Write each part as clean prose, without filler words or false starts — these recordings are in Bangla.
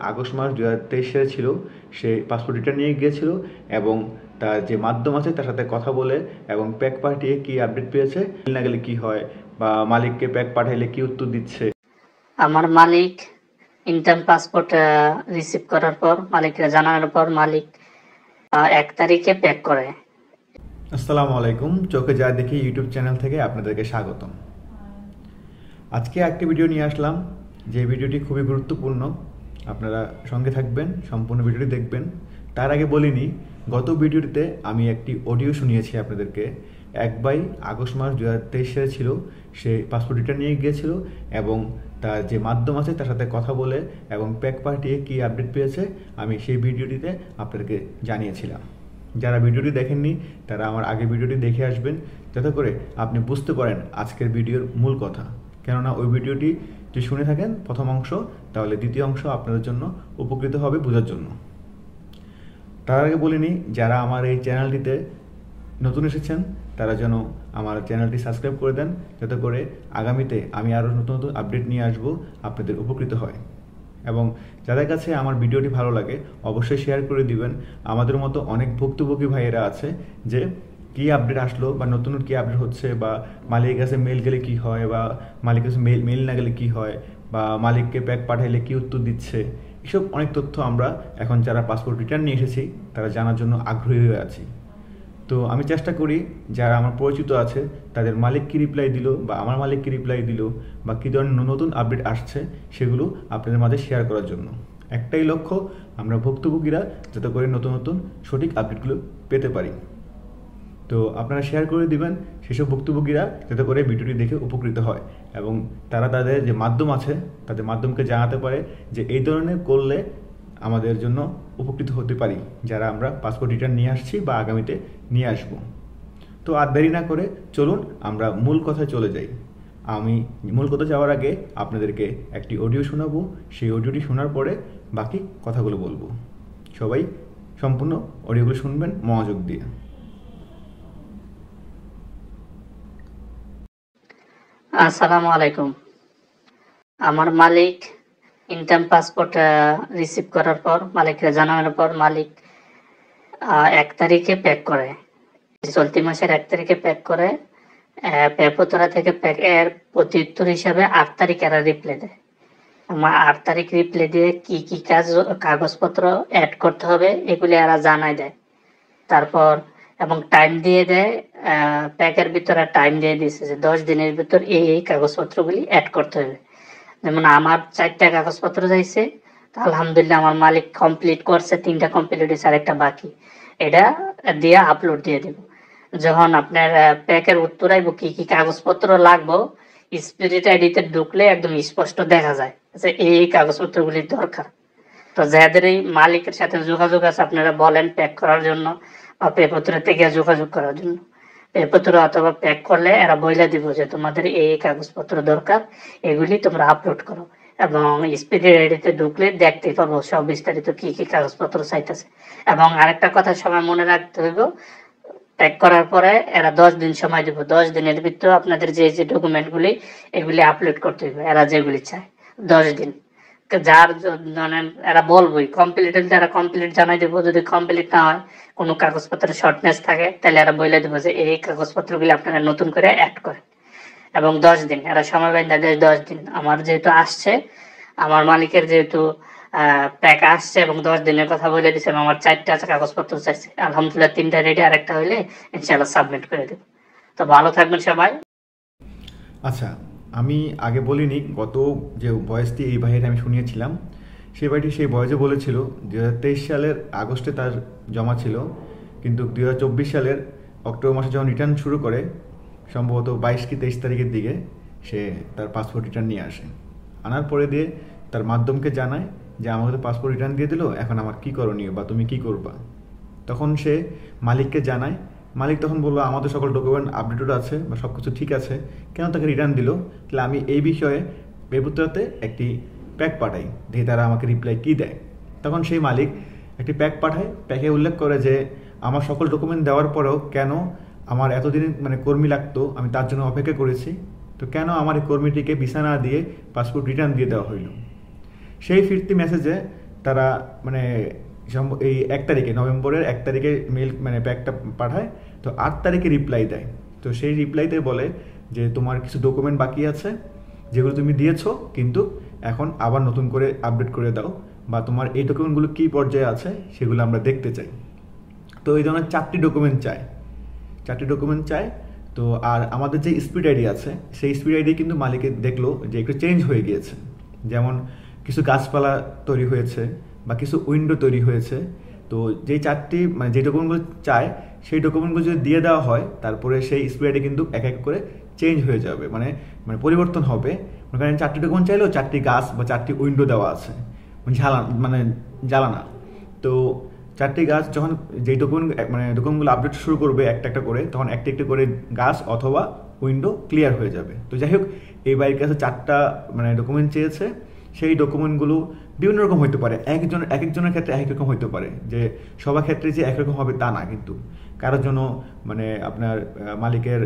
আগস্ট মাস 2023 সালে ছিল, সে পাসপোর্ট রিটার্ন নিয়ে গিয়েছিল এবং তার যে মাধ্যম আছে তার সাথে কথা বলে এবং প্যাক পাঠিয়ে কি আপডেট পেয়েছে, না গেলে কি হয় বা মালিককে প্যাক পাঠাইলে কি উত্তর দিচ্ছে। আমার মালিক ইনটার্ন পাসপোর্ট রিসিভ করার পর মালিককে জানানোর পর মালিক 1 তারিখে প্যাক করে। আসসালামু আলাইকুম, চোখে যা দেখি ইউটিউব চ্যানেল থেকে আপনাদেরকে স্বাগতম। আজকে একটা ভিডিও নিয়ে আসলাম, যে ভিডিওটি খুবই গুরুত্বপূর্ণ। আপনারা সঙ্গে থাকবেন, সম্পূর্ণ ভিডিওটি দেখবেন। তার আগে বলিনি, গত ভিডিওটিতে আমি একটি অডিও শুনিয়েছি আপনাদেরকে। আগস্ট মাস 2023 সালে ছিল, সে পাসপোর্ট রিটার্ন নিয়ে গিয়েছিল এবং তার যে মাধ্যম আছে তার সাথে কথা বলে এবং প্যাক পাঠিয়ে কী আপডেট পেয়েছে আমি সেই ভিডিওটিতে আপনাদেরকে জানিয়েছিলাম। যারা ভিডিওটি দেখেননি তারা আমার আগের ভিডিওটি দেখে আসবেন, যাতে করে আপনি বুঝতে পারেন আজকের ভিডিওর মূল কথা। কেননা ওই ভিডিওটি যদি শুনে থাকেন প্রথম অংশ, তাহলে দ্বিতীয় অংশ আপনাদের জন্য উপকৃত হবে বোঝার জন্য। তার আগে বলিনি, যারা আমার এই চ্যানেলটিতে নতুন এসেছেন তারা যেন আমার চ্যানেলটি সাবস্ক্রাইব করে দেন, যাতে করে আগামীতে আমি আরও নতুন নতুন আপডেট নিয়ে আসবো, আপনাদের উপকৃত হয়। এবং যাদের কাছে আমার ভিডিওটি ভালো লাগে অবশ্যই শেয়ার করে দিবেন। আমাদের মতো অনেক ভুক্তভোগী ভাইয়েরা আছে যে কী আপডেট আসলো বা নতুন কী আপডেট হচ্ছে, বা মালিকের কাছে মেল গেলে কি হয়, বা মালিকের কাছে মেল না গেলে কি হয়, বা মালিককে প্যাক পাঠাইলে কি উত্তর দিচ্ছে, এসব অনেক তথ্য আমরা এখন যারা পাসপোর্ট রিটার্ন নিয়ে এসেছি তারা জানার জন্য আগ্রহী হয়ে আছি। তো আমি চেষ্টা করি যারা আমার পরিচিত আছে তাদের মালিক কী রিপ্লাই দিল বা আমার মালিক কী রিপ্লাই দিল বা কী ধরনের নতুন আপডেট আসছে সেগুলো আপনাদের মাঝে শেয়ার করার জন্য। একটাই লক্ষ্য, আমরা ভুক্তভোগীরা যাতে করে নতুন নতুন সঠিক আপডেটগুলো পেতে পারি। তো আপনারা শেয়ার করে দিবেন সেসব ভুক্তভোগীরা যাতে করে ভিডিওটি দেখে উপকৃত হয় এবং তারা তাদের যে মাধ্যম আছে তাদের মাধ্যমকে জানাতে পারে যে এই ধরনের করলে আমাদের জন্য উপকৃত হতে পারি, যারা আমরা পাসপোর্ট রিটার্ন নিয়ে আসছি বা আগামীতে নিয়ে আসব। তো আর দেরি না করে চলুন আমরা মূল কথায় চলে যাই। আমি মূল কথা যাওয়ার আগে আপনাদেরকে একটি অডিও শোনাবো, সেই অডিওটি শোনার পরে বাকি কথাগুলো বলবো। সবাই সম্পূর্ণ অডিওগুলো শুনবেন মনোযোগ দিয়ে। আসসালামু আলাইকুম। আমার মালিক ইনটার্ন পাসপোর্ট রিসিভ করার পর মালিককে জানানোর পর মালিক 1 তারিখে প্যাক করে, চলতি মাসের 1 তারিখে প্যাক করে। পেপোতরা থেকে প্যাকের প্রত্যুত্তর হিসাবে 8 তারিখ এরা রিপ্লাই দেয়। আমার 8 তারিখ রিপ্লাই দিয়ে কি কি কাগজপত্র অ্যাড করতে হবে এগুলি এরা জানাই দেয়। তারপর এবং টাইম দিয়ে দেয়, প্যাকের ভিতরে টাইম দিয়ে দিয়েছে যে 10 দিনের ভিতর এই কাগজপত্রগুলি অ্যাড করতে হবে। যেমন আমার 4টা কাগজপত্র চাইছে, আলহামদুলিল্লাহ আমার মালিক কমপ্লিট করছে, 3টা কমপ্লিট হয়েছে, আর একটা বাকি। এটা দিয়ে আপলোড দিয়ে দেব। যখন আপনার প্যাকের উত্তর আইব কি কি কাগজপত্র লাগবো, স্পিরিট আইডিতে ঢুকলে একদম স্পষ্ট দেখা যায় যে এই কাগজপত্রগুলি দরকার। তো যাদের এই মালিকের সাথে যোগাযোগ আছে আপনারা বলেন প্যাক করার জন্য বা পেপত্র থেকে যোগাযোগ করার জন্য। পেপত্র অথবা প্যাক করলে এরা বইলে দিব যে তোমাদের এই কাগজপত্র দরকার, এগুলি তোমরা আপলোড করো। এবং স্পিরিট আইডিতে ঢুকলে দেখতে পাবো সব বিস্তারিত কি কি কাগজপত্র চাইতেছে। এবং আরেকটা কথা সবাই মনে রাখতে হইব, প্যাক করার পরে এরা 10 দিন সময় দিব। 10 দিনের ভিতরে আপনাদের যে যে ডকুমেন্টগুলি এগুলি আপলোড করতে হইবে, এরা যেগুলি চায় 10 দিন। যার এরা বলবোই কমপ্লিট হলে এরা কমপ্লিট জানাই দেবো, যদি কমপ্লিট না হয় কোনো কাগজপত্রের শর্টনেস থাকে তাহলে এরা বলে দেবো যে এই কাগজপত্রগুলি আপনারা নতুন করে অ্যাড করেন। এবং 10 দিন এরা সময় বাইন্ধা দেয়। 10 দিন আমার যেহেতু আসছে, আমার মালিকের যেহেতু প্যাক আসছে এবং 10 দিনের কথা বলে দিচ্ছে, আমার 4টা কাগজপত্র চাইছে, আলহামদুলিল্লাহ 3টা রেডি, আরেকটা হইলে ইনশাআল্লাহ সাবমিট করে দেব। তো ভালো থাকবেন সবাই। আচ্ছা, আমি আগে বলিনি, গত যে ভয়েসটি এই ভাইয়ের আমি শুনিয়েছিলাম সেই ভাইটি সেই ভয়েসে বলেছিল 2023 সালের আগস্টে তার জমা ছিল, কিন্তু 2024 সালের অক্টোবর মাসে যখন রিটার্ন শুরু করে, সম্ভবত 22 কি 23 তারিখের দিকে সে তার পাসপোর্ট রিটার্ন নিয়ে আসে। আনার পরে দিয়ে তার মাধ্যমকে জানায় যে আমাকে তো পাসপোর্ট রিটার্ন দিয়ে দিল, এখন আমার কী করণীয় বা তুমি কী করবা। তখন সে মালিককে জানায়। মালিক তখন বললো আমাদের সকল ডকুমেন্ট আপডেটেড আছে বা সব কিছু ঠিক আছে, কেন তাকে রিটার্ন দিল। তাহলে আমি এই বিষয়ে পেপুত্রাতে একটি প্যাক পাঠাই, দেখি তারা আমাকে রিপ্লাই কী দেয়। তখন সেই মালিক একটি প্যাক পাঠায়, প্যাকে উল্লেখ করে যে আমার সকল ডকুমেন্ট দেওয়ার পরেও কেন আমার এতদিন কর্মী লাগতো, আমি তার জন্য অপেক্ষা করেছি, তো কেন আমার এই কর্মীটিকে ভিসা না দিয়ে পাসপোর্ট রিটার্ন দিয়ে দেওয়া হইল। সেই ফিরতি মেসেজে তারা মানে এই 1 তারিখে, নভেম্বরের 1 তারিখে মেল মানে প্যাকটা পাঠায়, তো 8 তারিখে রিপ্লাই দেয়। তো সেই রিপ্লাইতে বলে যে তোমার কিছু ডকুমেন্ট বাকি আছে যেগুলো তুমি দিয়েছো, কিন্তু এখন আবার নতুন করে আপডেট করে দাও, বা তোমার এই ডকুমেন্টগুলো কী পর্যায়ে আছে সেগুলো আমরা দেখতে চাই। তো এই ধরনের 4টি ডকুমেন্ট চায়। তো আর আমাদের যে স্পিড আইডি আছে, সেই স্পিড আইডি কিন্তু মালিকে দেখলো যে একটু চেঞ্জ হয়ে গিয়েছে। যেমন কিছু গাছপালা তৈরি হয়েছে বা কিছু উইন্ডো তৈরি হয়েছে। তো যেই 4টি মানে যে ডকুমেন্টগুলো চায়, সেই ডকুমেন্টগুলো যদি দিয়ে দেওয়া হয়, তারপরে সেই স্পিড আইডি কিন্তু এক এক করে চেঞ্জ হয়ে যাবে, মানে পরিবর্তন হবে। মনে 4টি ডকুমেন্ট চাইলেও 4টি গাছ বা 4টি উইন্ডো দেওয়া আছে, জ্বালানা। তো 4টি গাছ যখন যেই ডকুমেন্টগুলো আপডেট শুরু করবে একটা একটা করে, তখন একটা একটা করে গাছ অথবা উইন্ডো ক্লিয়ার হয়ে যাবে। তো যাই হোক, এই বাইকের কাছে 4টা ডকুমেন্ট চেয়েছে। সেই ডকুমেন্টগুলো বিভিন্ন রকম হতে পারে, এক একজনের ক্ষেত্রে এক রকম হতে পারে, যে সবার ক্ষেত্রে যে একরকম হবে তা না। কিন্তু কারোর জন্য আপনার মালিকের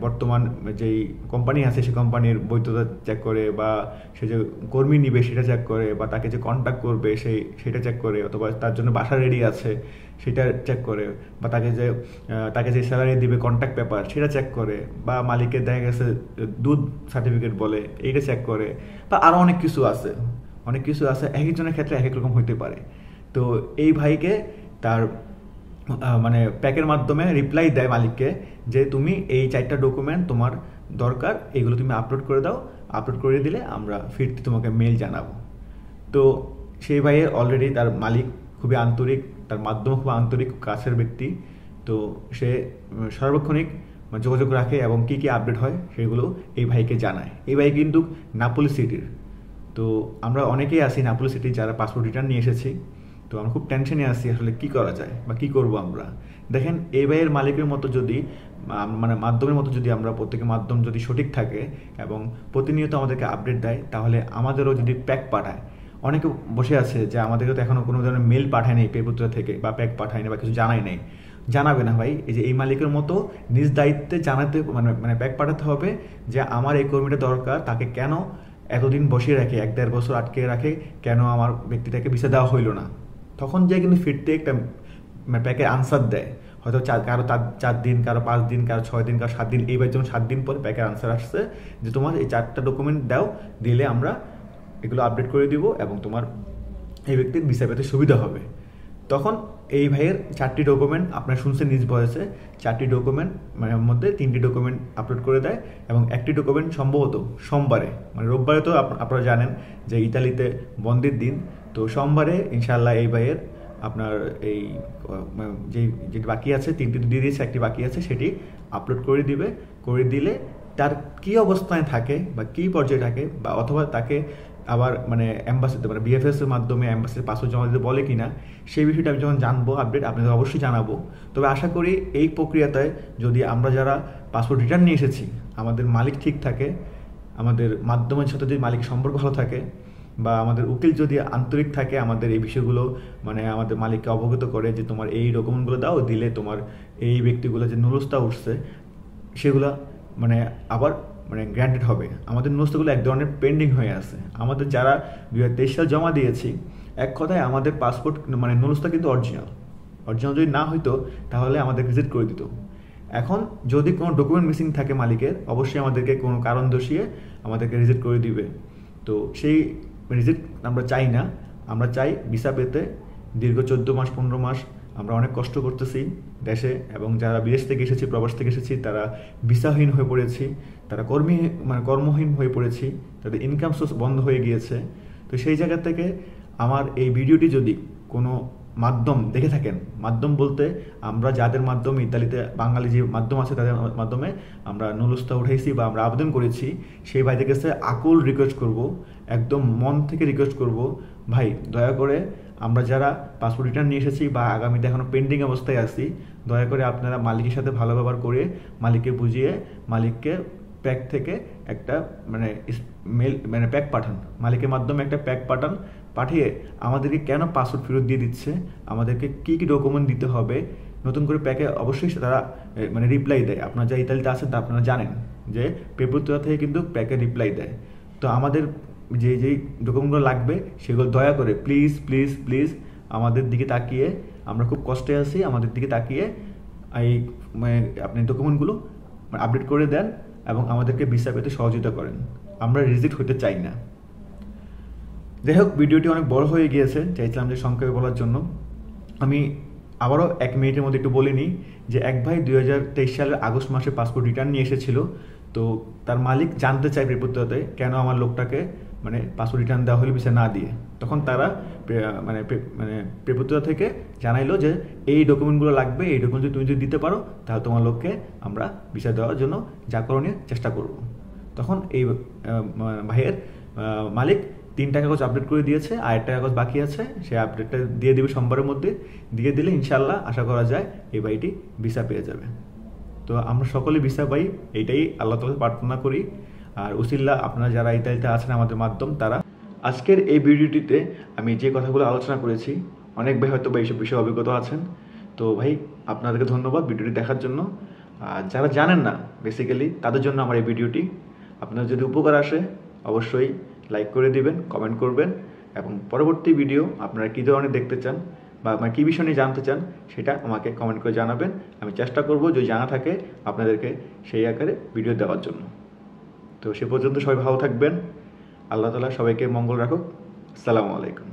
বর্তমান যেই কোম্পানি আছে সেই কোম্পানির বৈধতা চেক করে, বা সে যে কর্মী নিবে সেটা চেক করে, বা তাকে যে কন্ট্যাক্ট করবে সেটা চেক করে, অথবা তার জন্য বাসা রেডি আছে সেটা চেক করে, বা তাকে যে স্যালারি দিবে কন্ট্যাক্ট পেপার সেটা চেক করে, বা মালিকের দেখা গেছে দুধ সার্টিফিকেট বলে এইটা চেক করে, বা আরও অনেক কিছু আছে। এক একজনের ক্ষেত্রে এক এক রকম হইতে পারে। তো এই ভাইকে তার প্যাকের মাধ্যমে রিপ্লাই দেয় মালিককে যে তুমি এই 4টা ডকুমেন্ট তোমার দরকার, এগুলো তুমি আপলোড করে দাও, আপলোড করে দিলে আমরা ফিরতি তোমাকে মেল জানাবো। তো সেই ভাইয়ের অলরেডি তার মালিক খুবই আন্তরিক, তার মাধ্যমে খুব আন্তরিক, কাছের ব্যক্তি। তো সে সার্বক্ষণিক যোগাযোগ রাখে এবং কী কী আপডেট হয় সেগুলো এই ভাইকে জানায়। এই ভাই কিন্তু নাপোলি সিটির। তো আমরা অনেকেই আছি নাপোলি সিটি যারা পাসপোর্ট রিটার্ন নিয়ে এসেছি। তো আমরা খুব টেনশনে আছি আসলে কী করা যায় বা কী করবো আমরা। দেখেন, এই ভাইয়ের মালিকের মতো যদি মাধ্যমের মতো যদি আমরা প্রত্যেকের মাধ্যম যদি সঠিক থাকে এবং প্রতিনিয়ত আমাদেরকে আপডেট দেয়, তাহলে আমাদেরও যদি প্যাক পাঠায়। অনেকে বসে আছে যে আমাদেরকে তো এখনও কোনো ধরনের মেল পাঠায় নেই পেপুত্র থেকে, বা প্যাক পাঠায় না, বা কিছু জানাই নেই। জানাবে না ভাই, এই যে এই মালিকের মতো নিজ দায়িত্বে জানাতে প্যাক পাঠাতে হবে যে আমার এই কর্মীটা দরকার, তাকে কেন এতদিন বসিয়ে রাখে, 1-1.5 বছর আটকে রাখে, কেন আমার ব্যক্তিটাকে ভিসা দেওয়া হইলো না। তখন যে কিন্তু ফিরতে একটা প্যাকের আনসার দেয়, হয়তো কারো 4 দিন, কারো 5 দিন, কারো 6 দিন, কারো 7 দিন। এইবার যেমন 7 দিন পরে প্যাকের আনসার আসছে যে তোমার এই 4টা ডকুমেন্ট দাও, দিলে আমরা এগুলো আপডেট করে দিব এবং তোমার এই ব্যক্তির ভিসা পেতে সুবিধা হবে। তখন এই ভাইয়ের 4টি ডকুমেন্ট আপনারা শুনছেন নিজ ভয়েসে, 4টি ডকুমেন্ট মধ্যে 3টি ডকুমেন্ট আপলোড করে দেয়, এবং একটি ডকুমেন্ট সম্ভবত সোমবারে, রোববারে তো আপনারা জানেন যে ইতালিতে বন্ধের দিন। তো সোমবারে ইনশাআল্লাহ এই ভাইয়ের আপনার এই যে বাকি আছে, 3টি দিয়ে দিয়েছে, একটি বাকি আছে, সেটি আপলোড করে দিলে তার কী অবস্থায় থাকে বা কী পর্যায়ে থাকে, বা অথবা তাকে আবার অ্যাম্বাসিতে বিএফএস এর মাধ্যমে অ্যাম্বাসির পাসপোর্ট জমা দিতে বলে কিনা, সেই বিষয়টা আমি যখন জানবো আপডেট আপনাদের অবশ্যই জানাবো। তবে আশা করি এই প্রক্রিয়াতে যদি আমরা যারা পাসপোর্ট রিটার্ন নিয়ে এসেছি, আমাদের মালিক ঠিক থাকে, আমাদের মাধ্যমের সাথে যদি মালিকের সম্পর্ক ভালো থাকে, বা আমাদের উকিল যদি আন্তরিক থাকে, আমাদের এই বিষয়গুলো আমাদের মালিককে অবগত করে যে তোমার এই ডকুমেন্টগুলো দাও, দিলে তোমার এই ব্যক্তিগুলো যে নুরুস্তা উঠছে সেগুলো আবার গ্র্যান্টেড হবে। আমাদের নুরুস্তাগুলো এক ধরনের পেন্ডিং হয়ে আছে। আমাদের যারা 2023 সাল জমা দিয়েছি, এক কথায় আমাদের পাসপোর্ট নুরুস্তা কিন্তু অরিজিনাল যদি না হইতো তাহলে আমাদের রিজেক্ট করে দিত। এখন যদি কোনো ডকুমেন্ট মিসিং থাকে মালিকের, অবশ্যই আমাদেরকে কোনো কারণ দর্শিয়ে আমাদেরকে রিজেক্ট করে দিবে। তো সেই রিজেক্ট আমরা চাই না। আমরা চাই ভিসা পেতে দীর্ঘ 14 মাস 15 মাস আমরা অনেক কষ্ট করতেছি দেশে, এবং যারা বিদেশ থেকে এসেছি, প্রবাস থেকে এসেছি, তারা ভিসাহীন হয়ে পড়েছি, তারা কর্মহীন হয়ে পড়েছি, তাদের ইনকাম সোর্স বন্ধ হয়ে গিয়েছে। তো সেই জায়গা থেকে আমার এই ভিডিওটি যদি কোনো মাধ্যম দেখে থাকেন, মাধ্যম বলতে আমরা যাদের মাধ্যমে ইতালিতে বাঙালি যে মাধ্যম আছে তাদের মাধ্যমে আমরা নুরুস্তা উঠাইছি বা আমরা আবেদন করেছি, সেই ভাইদের কাছে আকুল রিকোয়েস্ট করব, একদম মন থেকে রিকোয়েস্ট করব, ভাই দয়া করে আমরা যারা পাসপোর্ট রিটার্ন নিয়ে এসেছি বা আগামীতে এখনও পেন্ডিং অবস্থায় আছি, দয়া করে আপনারা মালিকের সাথে ভালো ব্যবহার করে মালিককে বুঝিয়ে মালিককে প্যাক থেকে একটা মেল প্যাক পাঠান, মালিকের মাধ্যমে একটা প্যাক পাঠিয়ে আমাদেরকে কেন পাসপোর্ট ফেরত দিয়ে দিচ্ছে, আমাদেরকে কী কী ডকুমেন্ট দিতে হবে, নতুন করে প্যাকে অবশ্যই তারা রিপ্লাই দেয়। আপনারা যা ইতালিতে আছেন তা আপনারা জানেন যে পেপুত্রা থেকে কিন্তু প্যাকে রিপ্লাই দেয়। তো আমাদের যেই ডকুমেন্টগুলো লাগবে সেগুলো দয়া করে প্লিজ প্লিজ প্লিজ আমাদের দিকে তাকিয়ে, আমরা খুব কষ্টে আছি, আমাদের দিকে তাকিয়ে এই আপনি ডকুমেন্টগুলো আপডেট করে দেন এবং আমাদেরকে ভিসা পেতে সহযোগিতা করেন। আমরা রিজেক্ট হতে চাই না। যাই হোক, ভিডিওটি অনেক বড় হয়ে গিয়েছে, চাইছিলাম যে সংক্ষেপে বলার জন্য। আমি আবারও 1 মিনিটের মধ্যে একটু বলে নিই যে এক ভাই 2023 সালের আগস্ট মাসে পাসপোর্ট রিটার্ন নিয়ে এসেছিল। তো তার মালিক জানতে চায় প্রেপুত্রতে কেন আমার লোকটাকে পাসপোর্ট রিটার্ন দেওয়া হলো ভিসা না দিয়ে। তখন তারা প্রেপুত্রতা থেকে জানাইলো যে এই ডকুমেন্টগুলো লাগবে, এই ডকুমেন্ট তুমি যদি দিতে পারো তাহলে তোমার লোককে আমরা ভিসা দেওয়ার জন্য যা করণীয় চেষ্টা করব। তখন এই ভাইয়ের মালিক 3টা কাগজ আপডেট করে দিয়েছে, আর একটা কাগজ বাকি আছে, সেই আপডেটটা দিয়ে দেবে সোমবারের মধ্যে। দিয়ে দিলে ইনশাল্লাহ আশা করা যায় এই ভাইটি ভিসা পেয়ে যাবে। তো আমরা সকলে ভিসা পাই, এইটাই আল্লাহ তাআলা প্রার্থনা করি। আর উসিল্লাহ আপনারা যারা ইতালিতে আছেন আমাদের মাধ্যম, তারা আজকের এই ভিডিওটিতে আমি যে কথাগুলো আলোচনা করেছি, অনেক ভাই হয়তো বা এইসব বিষয়ে অভিজ্ঞত আছেন। তো ভাই আপনাদেরকে ধন্যবাদ ভিডিওটি দেখার জন্য। আর যারা জানেন না বেসিক্যালি তাদের জন্য আমার এই ভিডিওটি। আপনার যদি উপকার আসে অবশ্যই লাইক করে দিবেন, কমেন্ট করবেন, এবং পরবর্তী ভিডিও আপনারা কী ধরনের দেখতে চান বা আপনার কী বিষয় নিয়ে জানতে চান সেটা আমাকে কমেন্ট করে জানাবেন। আমি চেষ্টা করব যদি জানা থাকে আপনাদেরকে সেই আকারে ভিডিও দেওয়ার জন্য। তো সে পর্যন্ত সবাই ভালো থাকবেন। আল্লাহ তাআলা সবাইকে মঙ্গল রাখুক। আসসালামু আলাইকুম।